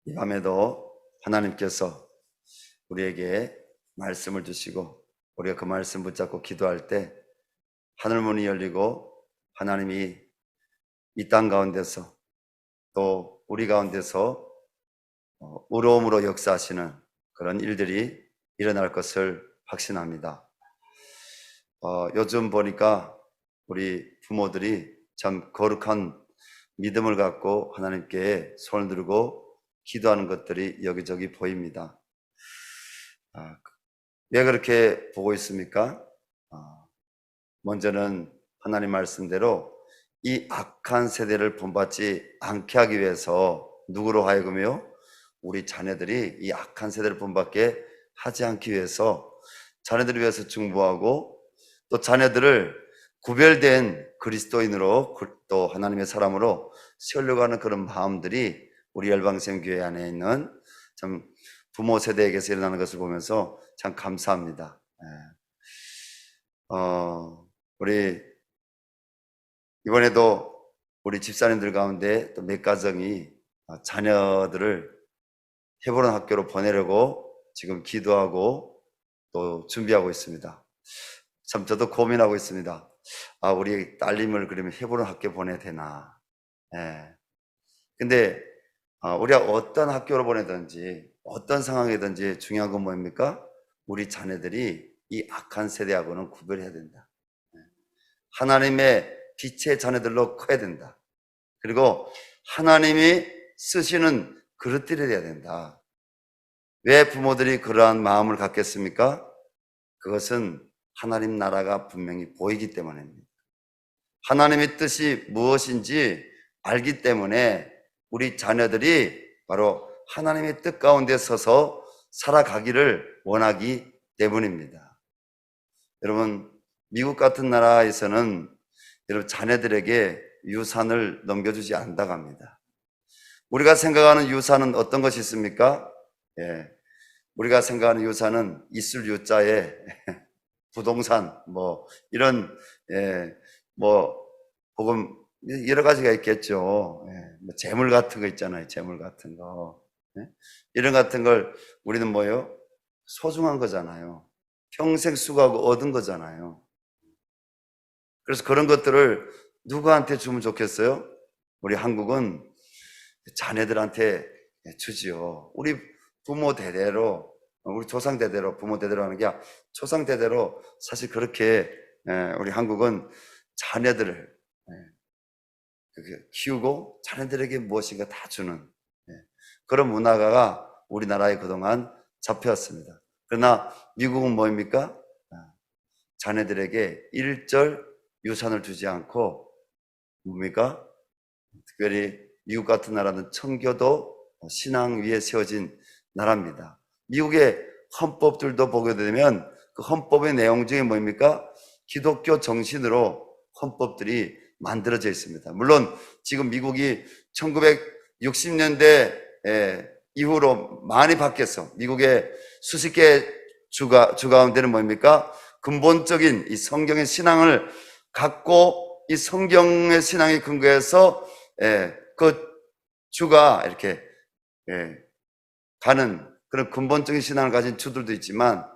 이 밤에도 하나님께서 우리에게 말씀을 주시고 우리가 그 말씀 붙잡고 기도할 때 하늘문이 열리고 하나님이 이 땅 가운데서 또 우리 가운데서 의로움으로 역사하시는 그런 일들이 일어날 것을 확신합니다. 요즘 보니까 우리 부모들이 참 거룩한 믿음을 갖고 하나님께 손을 들고 기도하는 것들이 여기저기 보입니다. 왜 그렇게 보고 있습니까? 먼저는 하나님 말씀대로 이 악한 세대를 본받지 않게 하기 위해서 누구로 하여금요? 우리 자녀들이 이 악한 세대를 본받게 하지 않기 위해서 자녀들을 위해서 중보하고 또 자녀들을 구별된 그리스도인으로 또 하나님의 사람으로 세우려고 하는 그런 마음들이 우리 열방생교회 안에 있는 참 부모 세대에게서 일어나는 것을 보면서 참 감사합니다. 우리 이번에도 우리 집사님들 가운데 또 몇 가정이 자녀들을 헤브론 학교로 보내려고 지금 기도하고 또 준비하고 있습니다. 참 저도 고민하고 있습니다. 우리 딸님을 그러면 헤브론 학교 보내야 되나? 근데 우리가 어떤 학교로 보내든지 어떤 상황이든지 중요한 건 뭡니까? 우리 자녀들이 이 악한 세대하고는 구별해야 된다. 하나님의 빛의 자녀들로 커야 된다. 그리고 하나님이 쓰시는 그릇들이 돼야 된다. 왜 부모들이 그러한 마음을 갖겠습니까? 그것은 하나님 나라가 분명히 보이기 때문입니다. 하나님의 뜻이 무엇인지 알기 때문에 우리 자녀들이 바로 하나님의 뜻 가운데 서서 살아가기를 원하기 때문입니다. 여러분, 미국 같은 나라에서는 여러분 자녀들에게 유산을 넘겨주지 않는다고 합니다. 우리가 생각하는 유산은 어떤 것이 있습니까? 우리가 생각하는 유산은 있을 유자에 부동산 이런 혹은 여러 가지가 있겠죠. 재물 같은 거 있잖아요. 재물 같은 거. 이런 같은 걸 우리는 뭐예요? 소중한 거잖아요. 평생 수고하고 얻은 거잖아요. 그래서 그런 것들을 누구한테 주면 좋겠어요? 우리 한국은 자녀들한테 주지요. 우리 부모 대대로, 우리 조상 대대로, 부모 대대로 하는 게 아니라 조상 대대로 사실 그렇게 우리 한국은 자녀들을 키우고 자녀들에게 무엇인가 다 주는 그런 문화가 우리나라에 그동안 잡혀왔습니다. 그러나 미국은 뭐입니까? 자녀들에게 일절 유산을 주지 않고 뭡니까? 특별히 미국 같은 나라는 청교도 신앙 위에 세워진 나라입니다. 미국의 헌법들도 보게 되면 그 헌법의 내용 중에 뭡니까? 기독교 정신으로 헌법들이 만들어져 있습니다. 물론 지금 미국이 1960년대 이후로 많이 바뀌었어. 미국의 수십 개 주 가운데는 뭡니까? 근본적인 이 성경의 신앙을 갖고 이 성경의 신앙에 근거해서 그 주가 이렇게 가는 그런 근본적인 신앙을 가진 주들도 있지만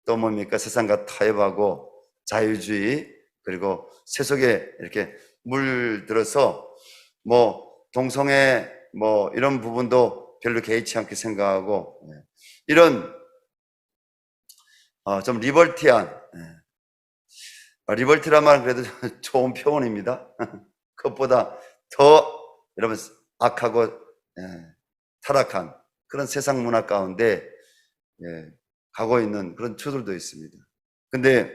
또 뭡니까? 세상과 타협하고 자유주의 그리고 세속에 이렇게 물들어서 동성애 이런 부분도 별로 개의치 않게 생각하고 이런 좀 리버티한 리버티란 말은 그래도 좋은 표현입니다. 그것보다 더 여러분 악하고 타락한 그런 세상 문화 가운데 가고 있는 그런 주들도 있습니다. 근데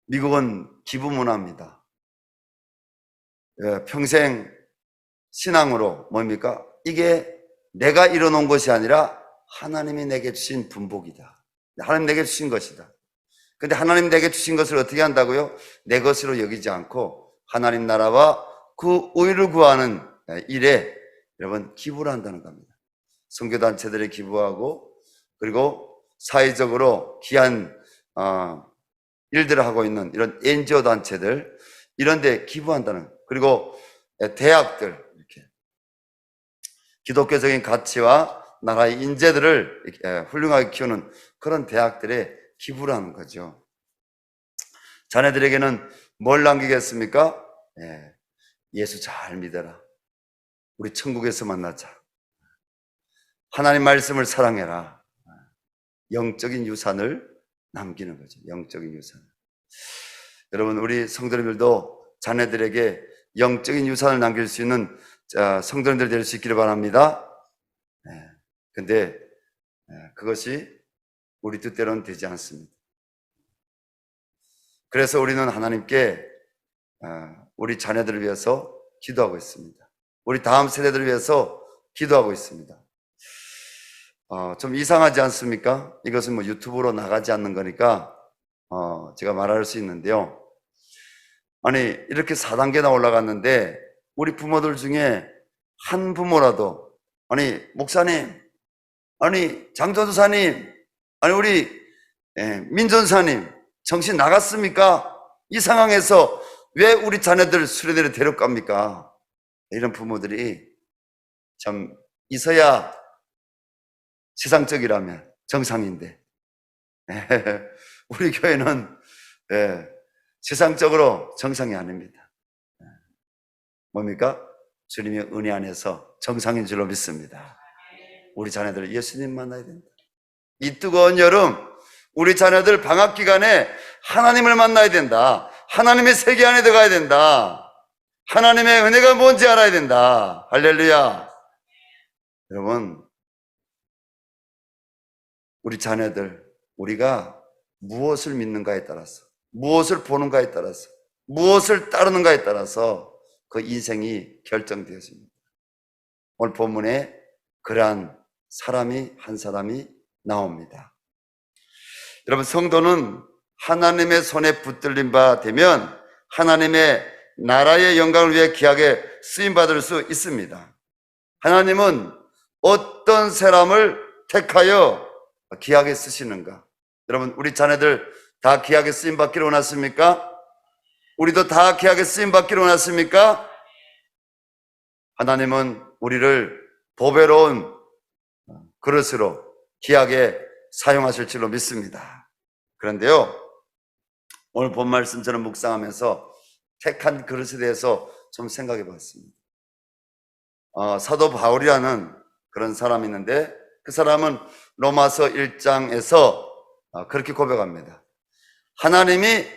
미국은 기부 문화입니다. 평생 신앙으로 뭡니까? 이게 내가 이뤄놓은 것이 아니라 하나님이 내게 주신 분복이다. 하나님 내게 주신 것이다. 근데 하나님 내게 주신 것을 어떻게 한다고요? 내 것으로 여기지 않고 하나님 나라와 그 의를 구하는 일에 여러분 기부를 한다는 겁니다. 선교단체들에 기부하고 그리고 사회적으로 귀한 일들을 하고 있는 이런 NGO 단체들 이런 데 기부한다는, 그리고 대학들 이렇게 기독교적인 가치와 나라의 인재들을 훌륭하게 키우는 그런 대학들에 기부를 하는 거죠. 자녀들에게는 뭘 남기겠습니까? 예수 잘 믿어라. 우리 천국에서 만나자. 하나님 말씀을 사랑해라. 영적인 유산을 남기는 거죠. 영적인 유산. 여러분, 우리 성도님들도 자녀들에게 영적인 유산을 남길 수 있는 성도님들 될 수 있기를 바랍니다. 근데 그것이 우리 뜻대로는 되지 않습니다. 그래서 우리는 하나님께 우리 자녀들을 위해서 기도하고 있습니다. 우리 다음 세대들을 위해서 기도하고 있습니다. 좀 이상하지 않습니까? 이것은 뭐 유튜브로 나가지 않는 거니까 제가 말할 수 있는데요. 아니, 이렇게 4단계나 올라갔는데 우리 부모들 중에 한 부모라도, 아니 목사님, 아니 장전도사님, 아니 우리 민전사님 정신 나갔습니까? 이 상황에서 왜 우리 자녀들 수련회를 데려갑니까? 이런 부모들이 참 있어야 세상적이라면 정상인데 우리 교회는 세상적으로 정상이 아닙니다. 뭡니까? 주님의 은혜 안에서 정상인 줄로 믿습니다. 우리 자녀들 예수님 만나야 된다. 이 뜨거운 여름 우리 자녀들 방학 기간에 하나님을 만나야 된다. 하나님의 세계 안에 들어가야 된다. 하나님의 은혜가 뭔지 알아야 된다. 할렐루야. 여러분, 우리 자녀들, 우리가 무엇을 믿는가에 따라서, 무엇을 보는가에 따라서, 무엇을 따르는가에 따라서 그 인생이 결정되어집니다. 오늘 본문에 그러한 한 사람이 나옵니다. 여러분, 성도는 하나님의 손에 붙들린 바 되면 하나님의 나라의 영광을 위해 귀하게 쓰임받을 수 있습니다. 하나님은 어떤 사람을 택하여 귀하게 쓰시는가? 여러분, 우리 자녀들 다 귀하게 쓰임받기를 원하십니까? 우리도 다 귀하게 쓰임받기를 원하십니까? 하나님은 우리를 보배로운 그릇으로 귀하게 사용하실 줄로 믿습니다. 그런데요, 오늘 본 말씀 저는 묵상하면서 택한 그릇에 대해서 좀 생각해 봤습니다. 사도 바울이라는 그런 사람이 있는데 그 사람은 로마서 1장에서 그렇게 고백합니다. 하나님이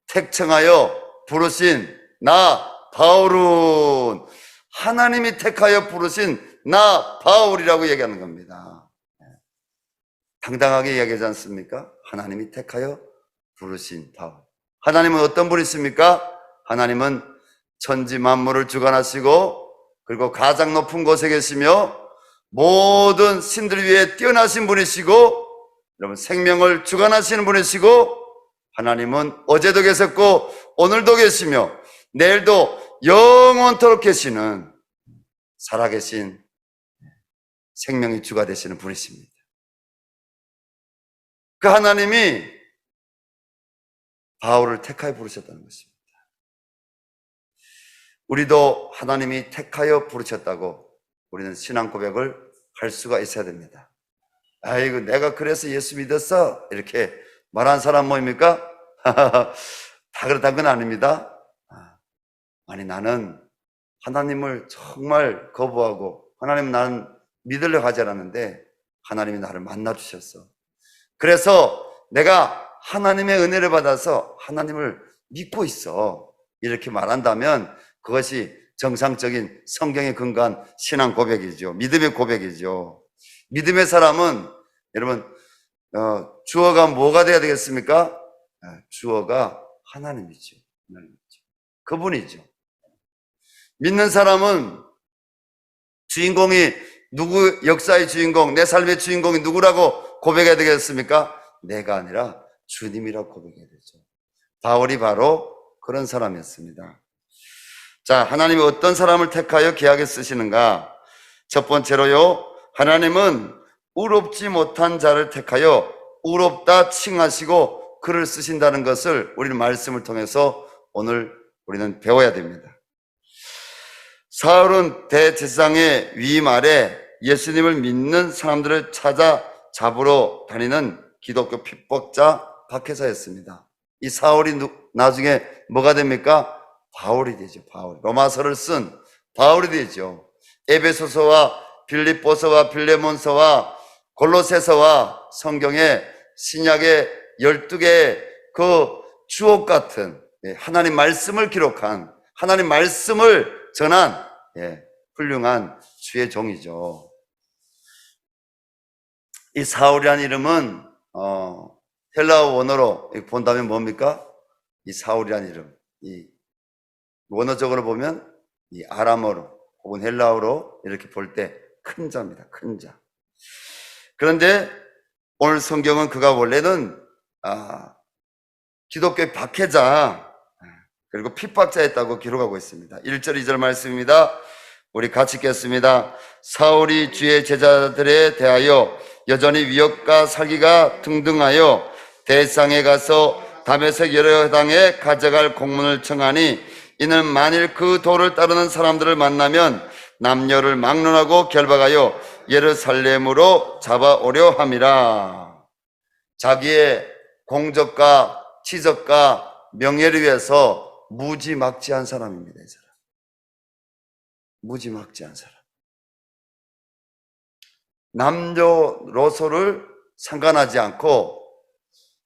택청하여 부르신 나 바울은, 하나님이 택하여 부르신 나 바울이라고 얘기하는 겁니다. 당당하게 이야기하지 않습니까? 하나님이 택하여 부르신 바울. 하나님은 어떤 분이십니까? 하나님은 천지 만물을 주관하시고 그리고 가장 높은 곳에 계시며 모든 신들 위에 뛰어나신 분이시고, 여러분, 생명을 주관하시는 분이시고, 하나님은 어제도 계셨고 오늘도 계시며 내일도 영원토록 계시는 살아계신 생명의 주가 되시는 분이십니다. 그 하나님이 바울을 택하여 부르셨다는 것입니다. 우리도 하나님이 택하여 부르셨다고 우리는 신앙 고백을 할 수가 있어야 됩니다. 아이고, 내가 그래서 예수 믿었어 이렇게 말한 사람 뭐입니까? 다 그렇다는 건 아닙니다. 아니, 나는 하나님을 정말 거부하고 하나님 나는 믿으려고 하지 않았는데 하나님이 나를 만나주셨어. 그래서 내가 하나님의 은혜를 받아서 하나님을 믿고 있어. 이렇게 말한다면 그것이 정상적인 성경에 근거한 신앙 고백이죠. 믿음의 고백이죠. 믿음의 사람은 여러분, 주어가 뭐가 돼야 되겠습니까? 주어가 하나님이죠. 그분이죠. 믿는 사람은 주인공이 누구, 역사의 주인공, 내 삶의 주인공이 누구라고 고백해야 되겠습니까? 내가 아니라 주님이라고 고백해야 되죠. 바울이 바로 그런 사람이었습니다. 자, 하나님이 어떤 사람을 택하여 귀하게 쓰시는가? 첫 번째로요, 하나님은 의롭지 못한 자를 택하여 의롭다 칭하시고 그를 쓰신다는 것을 우리는 말씀을 통해서 오늘 우리는 배워야 됩니다. 사울은 대제사장의 위임 아래 예수님을 믿는 사람들을 찾아 잡으러 다니는 기독교 핍박자 박해자였습니다. 이 사울이 나중에 뭐가 됩니까? 바울이 되죠. 바울. 로마서를 쓴 바울이 되죠. 에베소서와 빌립보서와 빌레몬서와 골로새서와 성경의 신약의 12개의 그 주옥 같은 하나님 말씀을 기록한, 하나님 말씀을 전한 훌륭한 주의 종이죠. 이 사울이라는 이름은 헬라어 원어로 본다면 뭡니까? 이 사울이라는 이름, 이 원어적으로 보면 이 아람어로 혹은 헬라어로 이렇게 볼 때 큰 자입니다. 큰 자. 그런데 오늘 성경은 그가 원래는 기독교의 박해자 그리고 핍박자였다고 기록하고 있습니다. 1절 2절 말씀입니다. 우리 같이 읽겠습니다. 사울이 주의 제자들에 대하여 여전히 위협과 살기가 등등하여 대상에 가서 다메섹 여러 당에 가져갈 공문을 청하니 이는 만일 그 도를 따르는 사람들을 만나면 남녀를 막론하고 결박하여 예루살렘으로 잡아오려 함이라. 자기의 공적과 치적과 명예를 위해서 무지막지한 사람입니다. 이 사람. 무지막지한 사람. 남녀노소를 상관하지 않고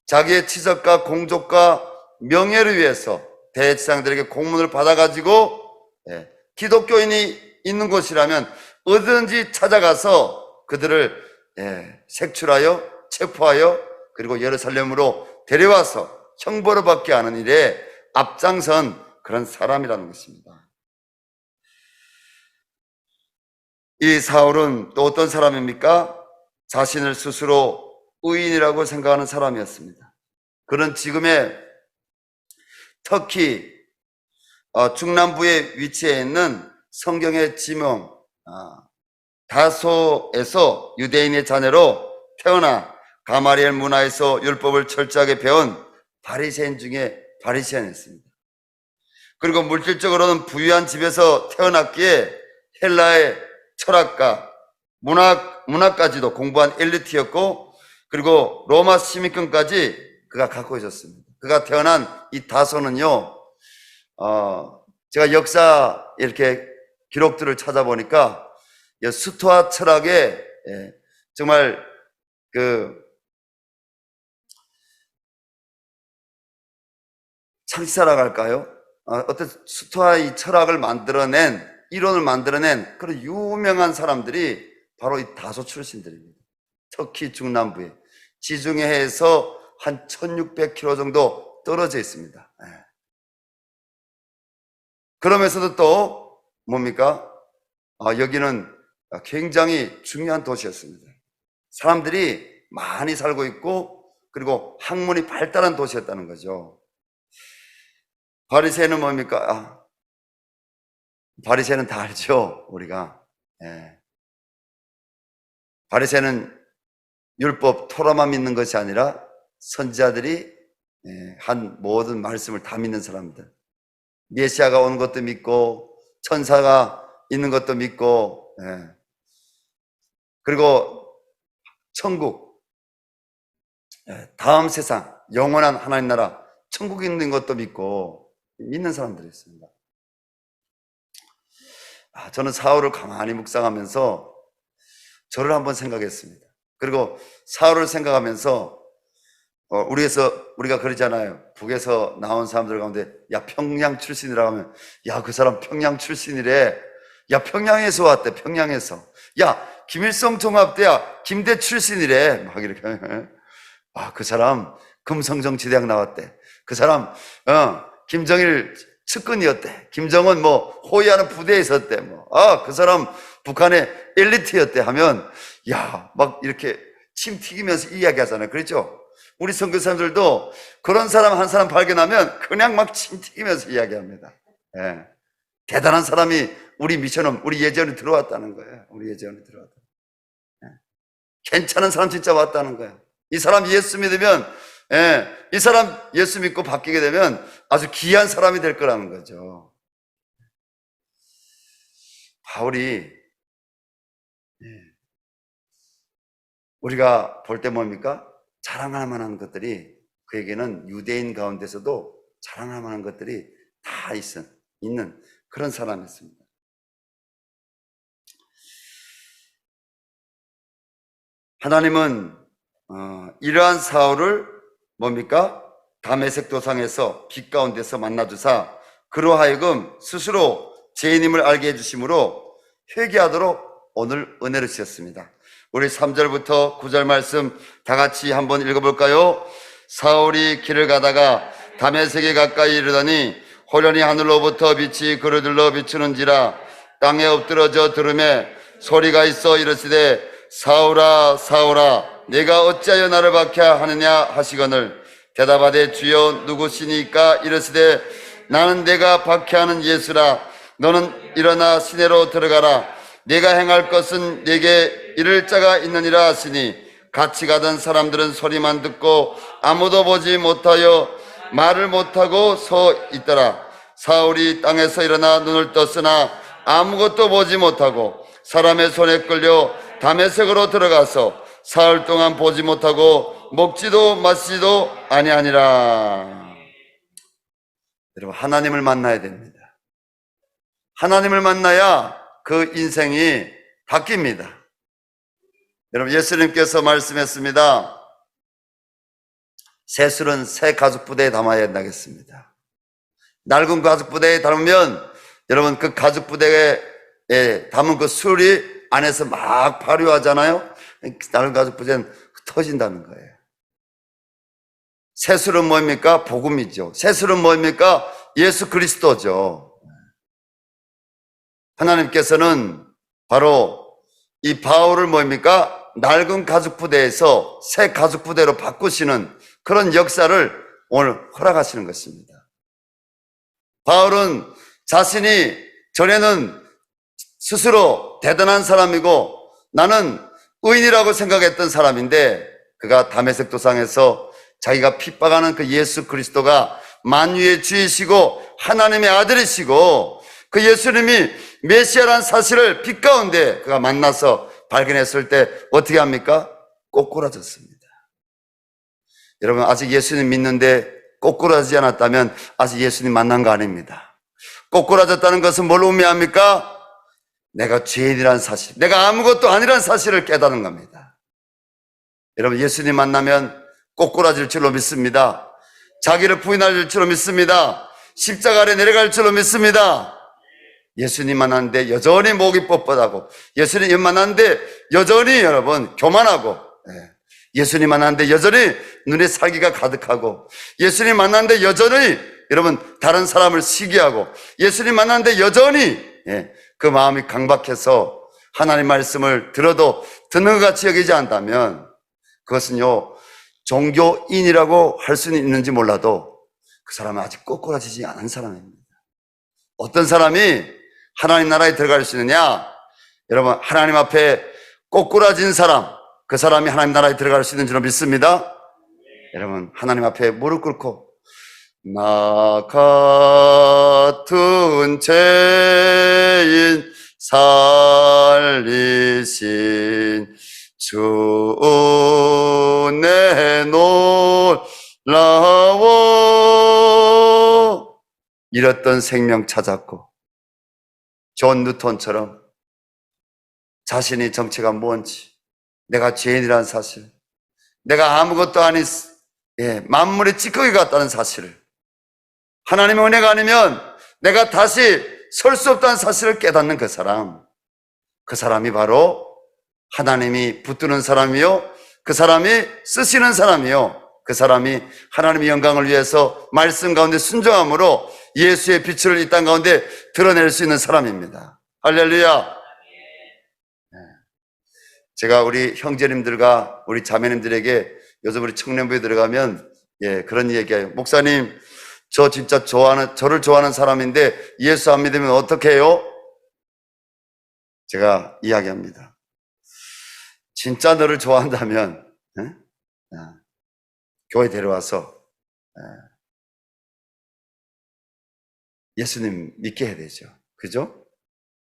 자기의 치적과 공적과 명예를 위해서 대제사장들에게 공문을 받아가지고 기독교인이 있는 곳이라면 어디든지 찾아가서 그들을 색출하여 체포하여 그리고 예루살렘으로 데려와서 형벌을 받게 하는 일에 앞장선 그런 사람이라는 것입니다. 이 사울은 또 어떤 사람입니까? 자신을 스스로 의인이라고 생각하는 사람이었습니다. 그는 지금의 터키 중남부에 위치해 있는 성경의 지명 다소에서 유대인의 자녀로 태어나 가마리엘 문화에서 율법을 철저하게 배운 바리새인 중에 바리새인이었습니다. 그리고 물질적으로는 부유한 집에서 태어났기에 헬라의 철학과 문학까지도 공부한 엘리트였고 그리고 로마 시민권까지 그가 갖고 있었습니다. 그가 태어난 이 다소는요, 제가 역사 이렇게 기록들을 찾아보니까 스토아 철학의 정말 그 창시자라고 할까요? 어떤 스토아의 철학을 만들어낸, 이론을 만들어낸 그런 유명한 사람들이 바로 이 다소 출신들입니다. 터키 중남부에 지중해에서 한 1600km 정도 떨어져 있습니다. 그러면서도 또 뭡니까? 여기는 굉장히 중요한 도시였습니다. 사람들이 많이 살고 있고 그리고 학문이 발달한 도시였다는 거죠. 바리새인은 뭡니까? 바리새인은 다 알죠, 우리가. 바리새인은 율법 토라만 믿는 것이 아니라 선지자들이 한 모든 말씀을 다 믿는 사람들. 메시아가 오는 것도 믿고 천사가 있는 것도 믿고 그리고 천국, 다음 세상, 영원한 하나님 나라, 천국에 있는 것도 믿고 믿는 사람들이 있습니다. 저는 사울을 가만히 묵상하면서 저를 한번 생각했습니다. 그리고 사울을 생각하면서 우리가 그러잖아요. 북에서 나온 사람들 가운데 야 평양 출신이라고 하면 야 그 사람 평양 출신이래. 야 평양에서 왔대. 평양에서. 야 김일성 종합대학 김대 출신이래. 막 이렇게. 그 사람 금성정치대학 나왔대. 그 사람 김정일 측근이었대. 김정은 호위하는 부대에 있었대. 그 사람 북한의 엘리트였대 하면 야 막 이렇게 침 튀기면서 이야기하잖아요. 그렇죠? 우리 선교사님들도 그런 사람 한 사람 발견하면 그냥 막 침 튀기면서 이야기합니다. 대단한 사람이 우리 미션홈, 우리 예전에 들어왔다는 거예요. 우리 예전에 들어왔다. 괜찮은 사람 진짜 왔다는 거예요. 이 사람 예수 믿으면, 이 사람 예수 믿고 바뀌게 되면 아주 귀한 사람이 될 거라는 거죠. 바울이 우리가 볼 때 뭡니까? 자랑할 만한 것들이 그에게는 유대인 가운데서도 자랑할 만한 것들이 다 있는 그런 사람이었습니다. 하나님은 이러한 사울을 뭡니까? 다메섹 도상에서 빛 가운데서 만나주사 그로 하여금 스스로 죄인임을 알게 해주심으로 회개하도록 오늘 은혜를 주셨습니다. 우리 3절부터 9절 말씀 다 같이 한번 읽어볼까요? 사울이 길을 가다가 다메섹에 가까이 이르더니 호련히 하늘로부터 빛이 그를 들러 비추는지라 땅에 엎드러져 들음에 소리가 있어 이르시되 사울아 사울아 내가 어찌하여 나를 박해하느냐 하시거늘 대답하되 주여 누구시니까 이르시되 나는 내가 박해하는 예수라 너는 일어나 시내로 들어가라 내가 행할 것은 내게 이를 자가 있느니라 하시니 같이 가던 사람들은 소리만 듣고 아무도 보지 못하여 말을 못하고 서 있더라. 사울이 땅에서 일어나 눈을 떴으나 아무것도 보지 못하고 사람의 손에 끌려 다메섹으로 들어가서 사흘 동안 보지 못하고 먹지도 마시지도 아니하니라. 여러분, 하나님을 만나야 됩니다. 하나님을 만나야 그 인생이 바뀝니다. 여러분, 예수님께서 말씀했습니다. 새 술은 새 가죽 부대에 담아야 된다겠습니다. 낡은 가죽 부대에 담으면 여러분 그 가죽 부대에 담은 그 술이 안에서 막 발효하잖아요. 낡은 가죽 부대는 터진다는 거예요. 새 술은 뭡니까? 복음이죠. 새 술은 뭡니까? 예수 그리스도죠. 하나님께서는 바로 이 바울을 뭡니까? 낡은 가죽 부대에서 새 가죽 부대로 바꾸시는 그런 역사를 오늘 허락하시는 것입니다. 바울은 자신이 전에는 스스로 대단한 사람이고 나는 의인이라고 생각했던 사람인데 그가 다메섹 도상에서 자기가 핍박하는 그 예수 그리스도가 만유의 주이시고 하나님의 아들이시고 그 예수님이 메시아라는 사실을 빛 가운데 그가 만나서 발견했을 때 어떻게 합니까? 꼬꾸라졌습니다. 여러분, 아직 예수님 믿는데 꼬꾸라지지 않았다면 아직 예수님 만난 거 아닙니다. 꼬꾸라졌다는 것은 뭘 의미합니까? 내가 죄인이라는 사실, 내가 아무것도 아니라는 사실을 깨닫는 겁니다. 여러분, 예수님 만나면 꼬꾸라질 줄로 믿습니다. 자기를 부인할 줄로 믿습니다. 십자가 아래 내려갈 줄로 믿습니다. 예수님 만났는데 여전히 목이 뻣뻣하고 예수님 만났는데 여전히 여러분 교만하고 예수님 만났는데 여전히 눈에 살기가 가득하고 예수님 만났는데 여전히 여러분 다른 사람을 시기하고 예수님 만났는데 여전히 그 마음이 강박해서 하나님 말씀을 들어도 듣는 것 같이 여기지 않다면 그것은요 종교인이라고 할 수는 있는지 몰라도 그 사람은 아직 꼬꾸라지지 않은 사람입니다. 어떤 사람이 하나님 나라에 들어갈 수 있느냐? 여러분, 하나님 앞에 꼬꾸라진 사람, 그 사람이 하나님 나라에 들어갈 수 있는 줄로 믿습니다. 여러분, 하나님 앞에 무릎 꿇고 나 같은 죄인 살리신 주 은혜 놀라워 잃었던 생명 찾았고 존 뉴턴처럼 자신의 정체가 뭔지, 내가 죄인이라는 사실, 내가 아무것도 아닌 만물의 찌꺼기 같다는 사실을, 하나님의 은혜가 아니면 내가 다시 설 수 없다는 사실을 깨닫는 그 사람이 바로 하나님이 붙드는 사람이요, 그 사람이 쓰시는 사람이요, 그 사람이 하나님의 영광을 위해서 말씀 가운데 순종함으로 예수의 빛을 이 땅 가운데 드러낼 수 있는 사람입니다. 할렐루야. 제가 우리 형제님들과 우리 자매님들에게 요즘 우리 청년부에 들어가면 그런 얘기해요. 목사님, 저 진짜 저를 좋아하는 사람인데 예수 안 믿으면 어떻게 해요? 제가 이야기합니다. 진짜 너를 좋아한다면 교회 데려와서 예수님 믿게 해야 되죠. 그죠?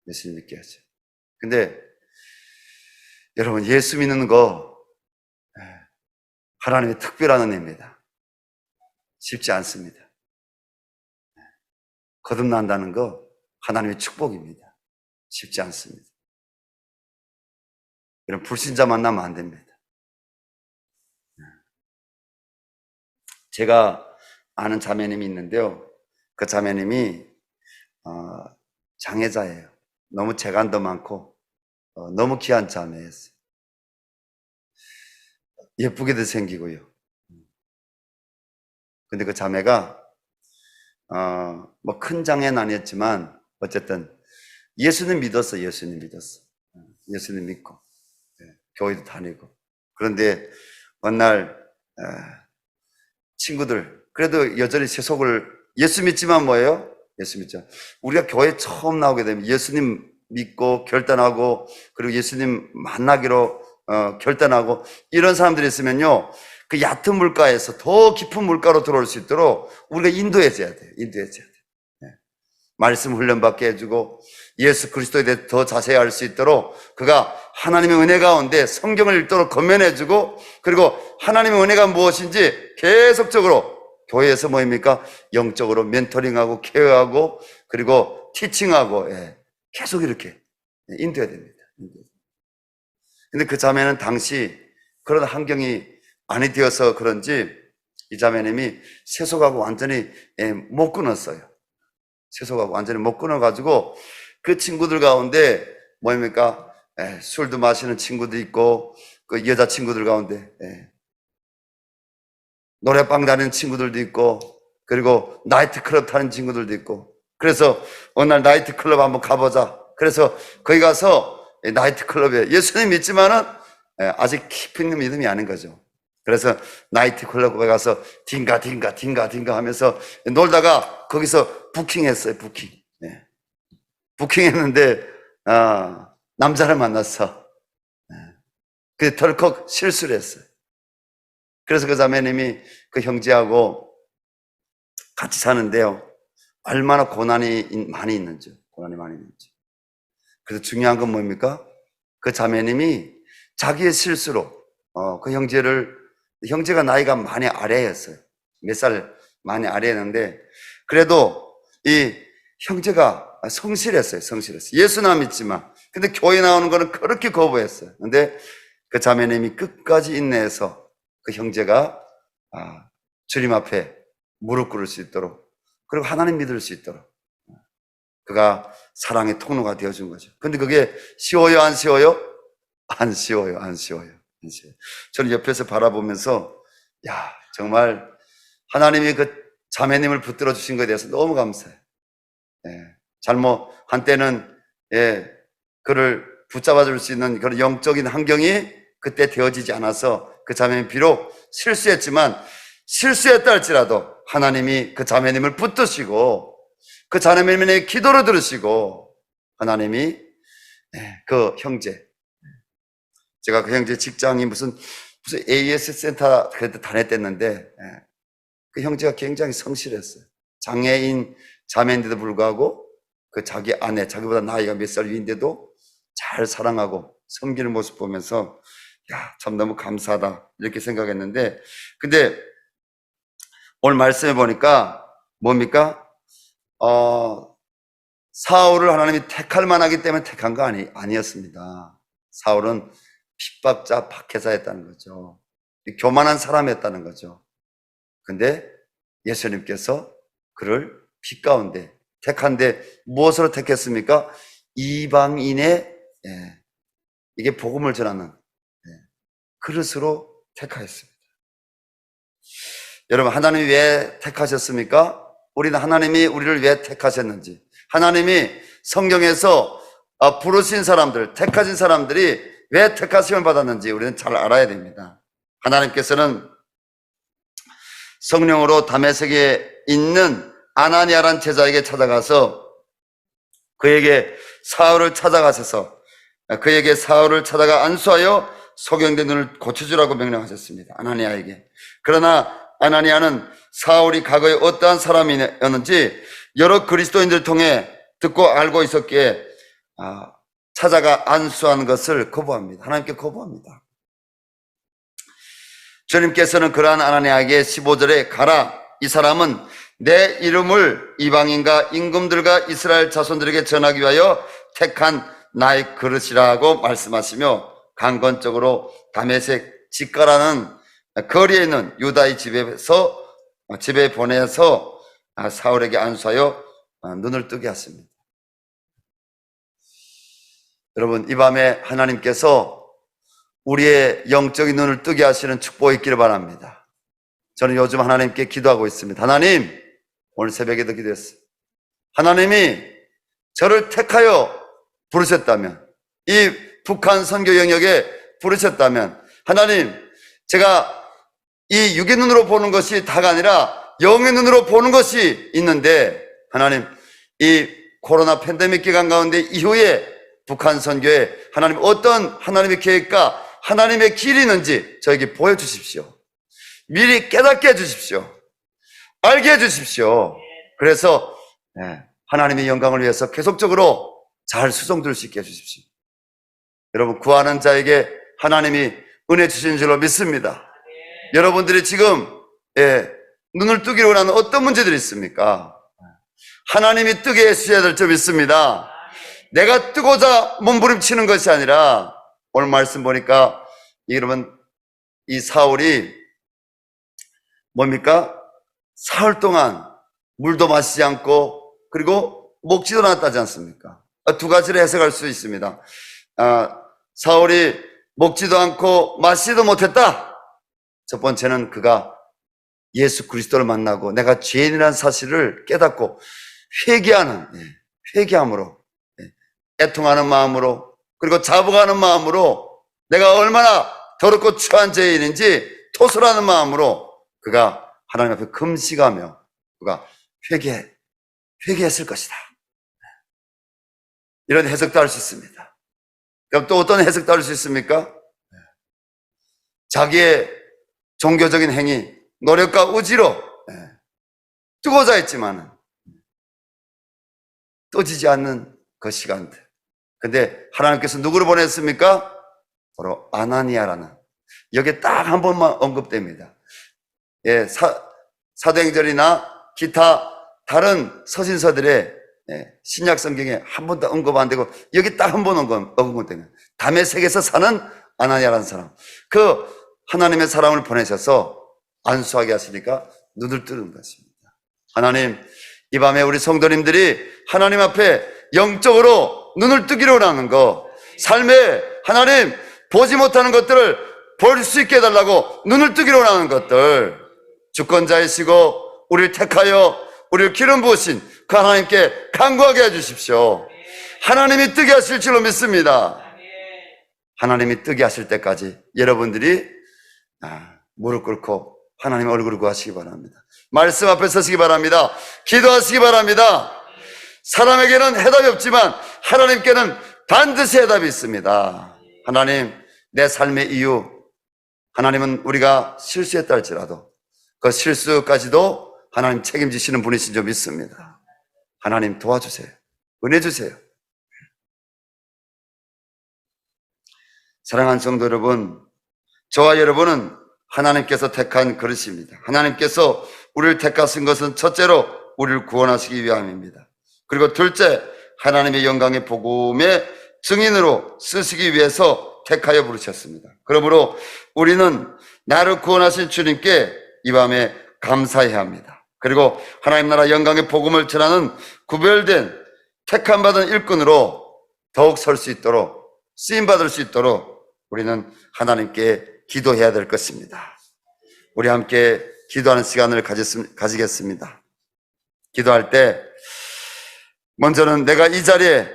예수님 믿게 하죠. 근데 여러분, 예수 믿는 거 하나님의 특별한 은혜입니다. 쉽지 않습니다. 거듭난다는 거 하나님의 축복입니다. 쉽지 않습니다. 여러분, 불신자 만나면 안 됩니다. 제가 아는 자매님이 있는데요. 그 자매님이 장애자예요. 너무 재간도 많고 너무 귀한 자매였어요. 예쁘게도 생기고요. 근데 그 자매가 뭐 큰 장애는 아니었지만 어쨌든 예수님 믿었어. 예수님 믿고 교회도 다니고. 그런데 어느 날 친구들, 그래도 여전히 세속을, 예수 믿지만 뭐예요? 예수 믿죠. 우리가 교회 처음 나오게 되면 예수님 믿고 결단하고, 그리고 예수님 만나기로 결단하고, 이런 사람들이 있으면요, 그 얕은 물가에서 더 깊은 물가로 들어올 수 있도록 우리가 인도해줘야 돼요. 말씀 훈련받게 해주고, 예수 그리스도에 대해 더 자세히 알 수 있도록 그가 하나님의 은혜 가운데 성경을 읽도록 건면해주고, 그리고 하나님의 은혜가 무엇인지 계속적으로 교회에서 뭐입니까? 영적으로 멘토링하고 케어하고, 그리고 티칭하고, 계속 이렇게 인도해야 됩니다. 근데 그 자매는 당시 그런 환경이 아니 되어서 그런지 이 자매님이 세속하고 완전히 못 끊었어요. 세속하고 완전히 못 끊어가지고 그 친구들 가운데 뭐입니까? 술도 마시는 친구도 있고, 그 여자 친구들 가운데 노래방 다니는 친구들도 있고, 그리고 나이트클럽 타는 친구들도 있고. 그래서 어느 날 나이트클럽 한번 가보자. 그래서 거기 가서 나이트클럽에 예수님 믿지만은 아직 깊은 믿음이 아닌 거죠. 그래서 나이트클럽에 가서 딩가 하면서 놀다가 거기서 부킹했어요. 부킹했는데 남자를 만났어. 그게 덜컥 실수를 했어요. 그래서 그 자매님이 그 형제하고 같이 사는데요, 얼마나 고난이 많이 있는지. 그래서 중요한 건 뭡니까? 그 자매님이 자기의 실수로 그 형제가 나이가 많이 아래였어요. 몇 살 많이 아래였는데, 그래도 이 형제가 성실했어요. 예수나 믿지만. 근데 교회 나오는 거는 그렇게 거부했어요. 근데 그 자매님이 끝까지 인내해서 그 형제가 주님 앞에 무릎 꿇을 수 있도록, 그리고 하나님 믿을 수 있도록 그가 사랑의 통로가 되어준 거죠. 근데 그게 쉬워요? 안 쉬워요? 안 쉬워요. 저는 옆에서 바라보면서 정말 하나님이 그 자매님을 붙들어 주신 것에 대해서 너무 감사해요. 한때는 그를 붙잡아 줄 수 있는 그런 영적인 환경이 그때 되어지지 않아서 그 자매님이 비록 실수했다 할지라도 하나님이 그 자매님을 붙드시고 그 자매님의 기도를 들으시고 하나님이 그 형제, 제가 그 형제 직장이 무슨 AS 센터 그래도 다녔댔는데 그 형제가 굉장히 성실했어요. 장애인 자매인데도 불구하고 그 자기 아내, 자기보다 나이가 몇 살 위인데도 잘 사랑하고 섬기는 모습 보면서 참 너무 감사하다 이렇게 생각했는데, 근데 오늘 말씀해 보니까 뭡니까? 사울을 하나님이 택할 만하기 때문에 택한 거 아니었습니다. 사울은 핍박자 박해자였다는 거죠. 교만한 사람이었다는 거죠. 근데 예수님께서 그를 빛 가운데 택한데 무엇으로 택했습니까? 이방인의 이게 복음을 전하는 그릇으로 택하였습니다. 여러분, 하나님이 왜 택하셨습니까? 우리는 하나님이 우리를 왜 택하셨는지, 하나님이 성경에서 부르신 사람들, 택하신 사람들이 왜 택하심을 받았는지 우리는 잘 알아야 됩니다. 하나님께서는 성령으로 다메섹에 있는 아나니아란 제자에게 찾아가서 그에게 사울을 찾아가 안수하여 소경된 눈을 고쳐주라고 명령하셨습니다. 아나니아에게. 그러나 아나니아는 사울이 과거에 어떠한 사람이었는지 여러 그리스도인들을 통해 듣고 알고 있었기에 찾아가 안수하는 것을 거부합니다. 하나님께 거부합니다. 주님께서는 그러한 아나니아에게 15절에 가라, 이 사람은 내 이름을 이방인과 임금들과 이스라엘 자손들에게 전하기 위하여 택한 나의 그릇이라고 말씀하시며 강건적으로 다메섹 직가라는 거리에 있는 유다의 집에 보내서 사울에게 안수하여 눈을 뜨게 했습니다. 여러분, 이 밤에 하나님께서 우리의 영적인 눈을 뜨게 하시는 축복이 있기를 바랍니다. 저는 요즘 하나님께 기도하고 있습니다. 하나님, 오늘 새벽에도 기도했어요. 하나님이 저를 택하여 부르셨다면, 이 북한 선교 영역에 부르셨다면, 하나님, 제가 이 육의 눈으로 보는 것이 다가 아니라 영의 눈으로 보는 것이 있는데, 하나님, 이 코로나 팬데믹 기간 가운데 이후에 북한 선교에 하나님 어떤 하나님의 계획과 하나님의 길이 있는지 저에게 보여주십시오. 미리 깨닫게 해주십시오. 알게 해주십시오. 그래서 하나님의 영광을 위해서 계속적으로 잘 수종될 수 있게 해주십시오. 여러분, 구하는 자에게 하나님이 은혜 주시는 줄로 믿습니다. 여러분들이 지금 눈을 뜨기로 원하는 어떤 문제들이 있습니까? 하나님이 뜨게 해주셔야 될 줄 믿습니다. 내가 뜨고자 몸부림치는 것이 아니라, 오늘 말씀 보니까 여러분, 이 사울이 뭡니까? 사흘 동안 물도 마시지 않고 그리고 먹지도 않았다지 않습니까? 두 가지를 해석할 수 있습니다. 사울이 먹지도 않고 마시지도 못했다. 첫 번째는 그가 예수 그리스도를 만나고 내가 죄인이라는 사실을 깨닫고 회개함으로, 애통하는 마음으로, 그리고 자복하는 마음으로 내가 얼마나 더럽고 추한 죄인인지 토설하는 마음으로 그가 하나님 앞에 금식하며 그가 회개했을 것이다. 이런 해석도 할 수 있습니다. 그럼 또 어떤 해석도 할 수 있습니까? 자기의 종교적인 행위, 노력과 의지로 뜨고자 했지만은 떠지지 않는 그 시간들. 근데 하나님께서 누구를 보냈습니까? 바로 아나니아라는, 여기에 딱 한 번만 언급됩니다. 사도행전이나 기타 다른 서신서들의 신약 성경에 한 번도 언급 안 되고 여기 딱 한 번 언급됩니다. 다메섹에서 사는 아나니아라는 사람, 그 하나님의 사람을 보내셔서 안수하게 하시니까 눈을 뜨는 것입니다. 하나님, 이 밤에 우리 성도님들이 하나님 앞에 영적으로 눈을 뜨기로 원하는 거, 삶에 하나님 보지 못하는 것들을 볼 수 있게 해달라고 눈을 뜨기로 원하는 것들, 주권자이시고 우리를 택하여 우리를 기름 부으신 그 하나님께 간구하게 해주십시오. 하나님이 뜨게 하실 줄로 믿습니다. 하나님이 뜨게 하실 때까지 여러분들이 무릎 꿇고 하나님의 얼굴을 구하시기 바랍니다. 말씀 앞에 서시기 바랍니다. 기도하시기 바랍니다. 사람에게는 해답이 없지만 하나님께는 반드시 해답이 있습니다. 하나님, 내 삶의 이유, 하나님은 우리가 실수했다 할지라도 그 실수까지도 하나님 책임지시는 분이신 줄 믿습니다. 하나님 도와주세요. 은혜 주세요. 사랑하는 성도 여러분, 저와 여러분은 하나님께서 택한 그릇입니다. 하나님께서 우리를 택하신 것은 첫째로 우리를 구원하시기 위함입니다. 그리고 둘째, 하나님의 영광의 복음의 증인으로 쓰시기 위해서 택하여 부르셨습니다. 그러므로 우리는 나를 구원하신 주님께 이 밤에 감사해야 합니다. 그리고 하나님 나라 영광의 복음을 전하는 구별된 택함받은 일꾼으로 더욱 설 수 있도록, 쓰임받을 수 있도록 우리는 하나님께 기도해야 될 것입니다. 우리 함께 기도하는 시간을 가지겠습니다. 기도할 때 먼저는 내가 이 자리에,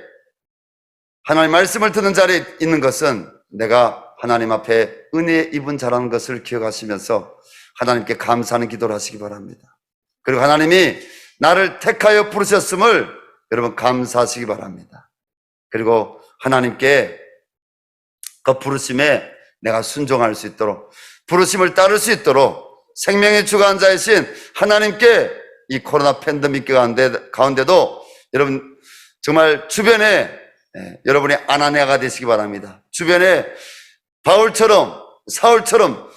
하나님 말씀을 듣는 자리에 있는 것은 내가 하나님 앞에 은혜 입은 자라는 것을 기억하시면서 하나님께 감사하는 기도를 하시기 바랍니다. 그리고 하나님이 나를 택하여 부르셨음을 여러분 감사하시기 바랍니다. 그리고 하나님께 그 부르심에 내가 순종할 수 있도록, 부르심을 따를 수 있도록 생명의 주관자이신 하나님께 이 코로나 팬데믹 가운데도 여러분 정말 주변에 여러분이 아나니아가 되시기 바랍니다. 주변에 바울처럼, 사울처럼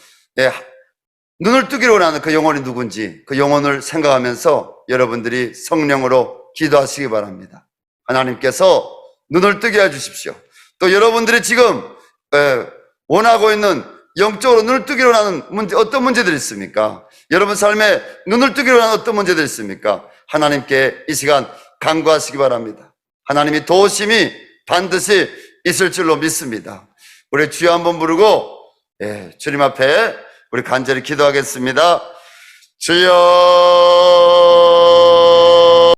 눈을 뜨기로 원하는 그 영혼이 누군지 그 영혼을 생각하면서 여러분들이 성령으로 기도하시기 바랍니다. 하나님께서 눈을 뜨게 해주십시오. 또 여러분들이 지금 원하고 있는 영적으로 눈을 뜨기로 하는 문제, 어떤 문제들이 있습니까? 여러분 삶에 눈을 뜨기로 하는 어떤 문제들이 있습니까? 하나님께 이 시간 간구하시기 바랍니다. 하나님이 도우심이 반드시 있을 줄로 믿습니다. 우리 주여 한번 부르고 주님 앞에 우리 간절히 기도하겠습니다. 주여